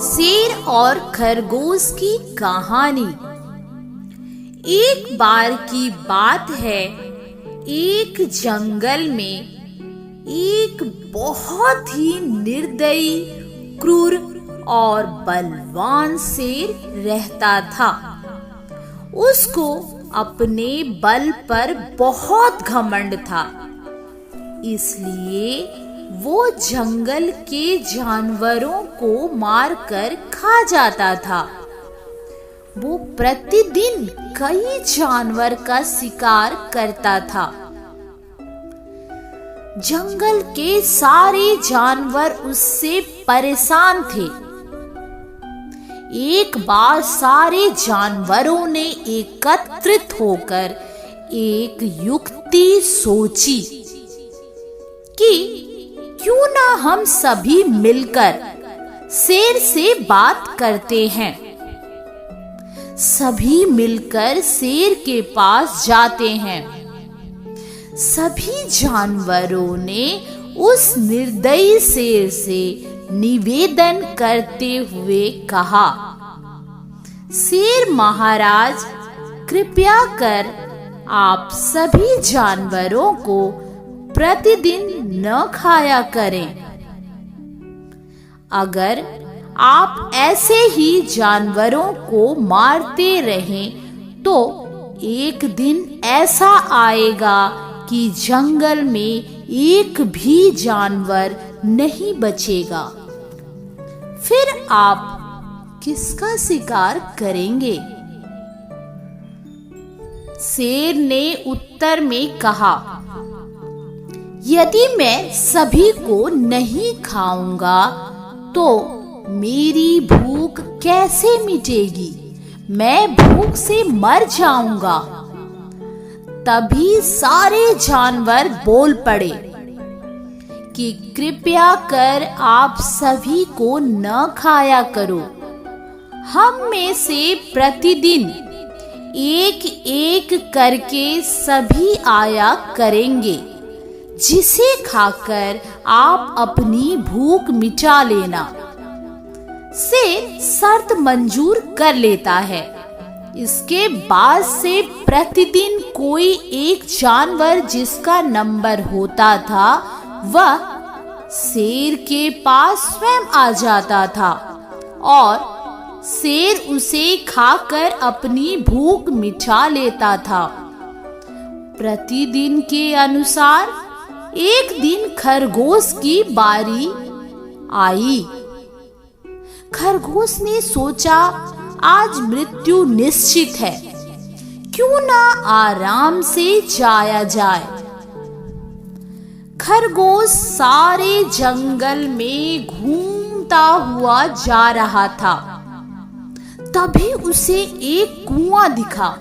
शेर और खरगोश की कहानी। एक बार की बात है, एक जंगल में एक बहुत ही निर्दयी, क्रूर और बलवान शेर रहता था। उसको अपने बल पर बहुत घमंड था, इसलिए वो जंगल के जानवरों को मारकर खा जाता था। वो प्रतिदिन कई जानवर का शिकार करता था। जंगल के सारे जानवर उससे परेशान थे। एक बार सारे जानवरों ने एकत्रित होकर एक युक्ति सोची कि क्यों ना हम सभी मिलकर शेर से बात करते हैं। सभी मिलकर शेर के पास जाते हैं। सभी जानवरों ने उस निर्दयी शेर से निवेदन करते हुए कहा, शेर महाराज, कृपया कर आप सभी जानवरों को प्रतिदिन न खाया करें। अगर आप ऐसे ही जानवरों को मारते रहें तो एक दिन ऐसा आएगा कि जंगल में एक भी जानवर नहीं बचेगा। फिर आप किसका शिकार करेंगे? शेर ने उत्तर में कहा, यदि मैं सभी को नहीं खाऊंगा तो मेरी भूख कैसे मिटेगी? मैं भूख से मर जाऊंगा। तभी सारे जानवर बोल पड़े कि कृपया कर आप सभी को न खाया करो। हम में से प्रतिदिन एक एक करके सभी आया करेंगे, जिसे खाकर आप अपनी भूख मिटा लेना। शेर शर्त मंजूर कर लेता है। इसके बाद से प्रतिदिन कोई एक जानवर जिसका नंबर होता था वह शेर के पास स्वयं आ जाता था और शेर उसे खाकर अपनी भूख मिटा लेता था। प्रतिदिन के अनुसार एक दिन खरगोश की बारी आई। खरगोश ने सोचा, आज मृत्यु निश्चित है, क्यों ना आराम से जाया जाए। खरगोश सारे जंगल में घूमता हुआ जा रहा था। तभी उसे एक कुआं दिखा।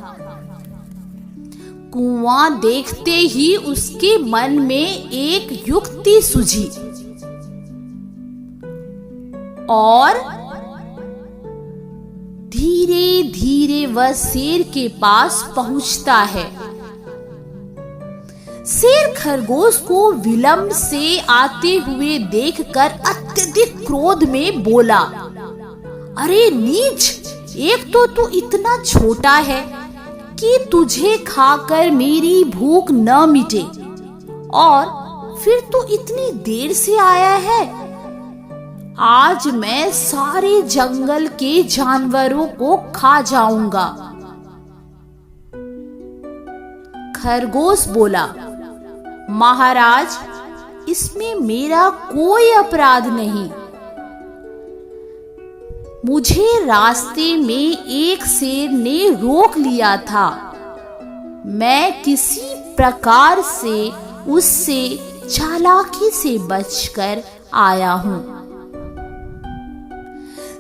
कुआं देखते ही उसके मन में एक युक्ति सूझी और धीरे धीरे वह शेर के पास पहुंचता है। शेर खरगोश को विलंब से आते हुए देखकर अत्यधिक क्रोध में बोला, अरे नीच, एक तो तू इतना छोटा है कि तुझे खाकर मेरी भूख न मिटे, और फिर तू इतनी देर से आया है। आज मैं सारे जंगल के जानवरों को खा जाऊंगा। खरगोश बोला, महाराज, इसमें मेरा कोई अपराध नहीं। मुझे रास्ते में एक शेर ने रोक लिया था। मैं किसी प्रकार से उससे चालाकी से बचकर आया हूं।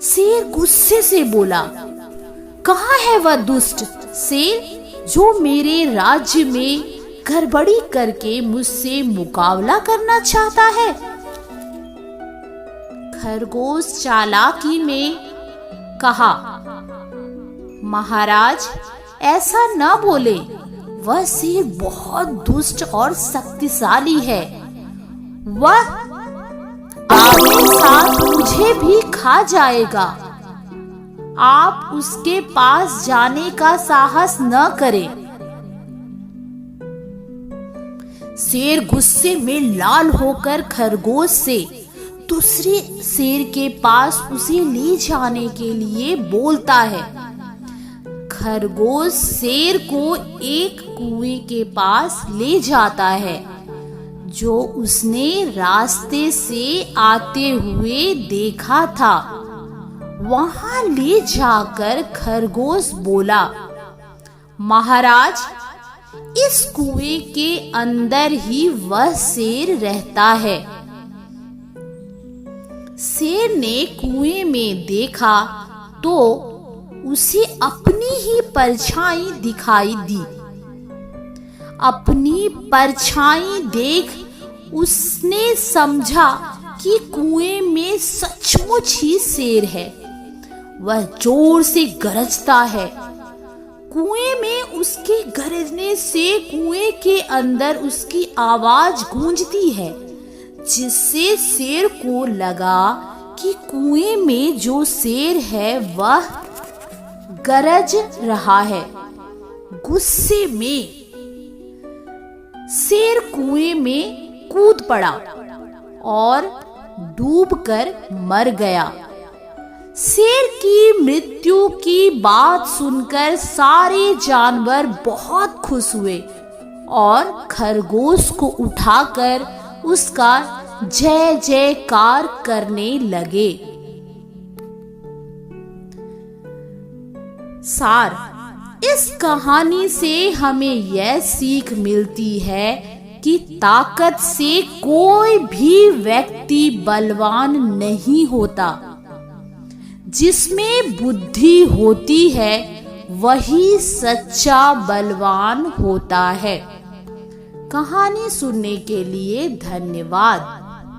शेर गुस्से से बोला, कहाँ है वह दुष्ट शेर जो मेरे राज्य में गड़बड़ी करके मुझसे मुकाबला करना चाहता है? खरगोश चालाकी में कहा, महाराज, ऐसा न बोले, वह शेर बहुत दुष्ट और शक्तिशाली है। वह आपके साथ मुझे भी खा जाएगा। आप उसके पास जाने का साहस न करें। शेर गुस्से में लाल होकर खरगोश से दूसरे शेर के पास उसे ले जाने के लिए बोलता है। खरगोश शेर को एक कुएं के पास ले जाता है जो उसने रास्ते से आते हुए देखा था। वहां ले जाकर खरगोश बोला, महाराज, इस कुएं के अंदर ही वह शेर रहता है। शेर ने कुएं में देखा तो उसे अपनी ही परछाई दिखाई दी। अपनी परछाई देख उसने समझा कि कुएं में सचमुच ही शेर है। वह जोर से गरजता है। कुएं में उसके गरजने से कुएं के अंदर उसकी आवाज गूंजती है, जिससे शेर को लगा कि कुएं में जो शेर है वह गरज रहा है। गुस्से में शेर कुएं में कूद पड़ा और डूबकर मर गया। शेर की मृत्यु की बात सुनकर सारे जानवर बहुत खुश हुए और खरगोश को उठाकर उसका जय जयकार करने लगे। सार, इस कहानी से हमें यह सीख मिलती है कि ताकत से कोई भी व्यक्ति बलवान नहीं होता। जिसमें बुद्धि होती है वही सच्चा बलवान होता है। कहानी सुनने के लिए धन्यवाद।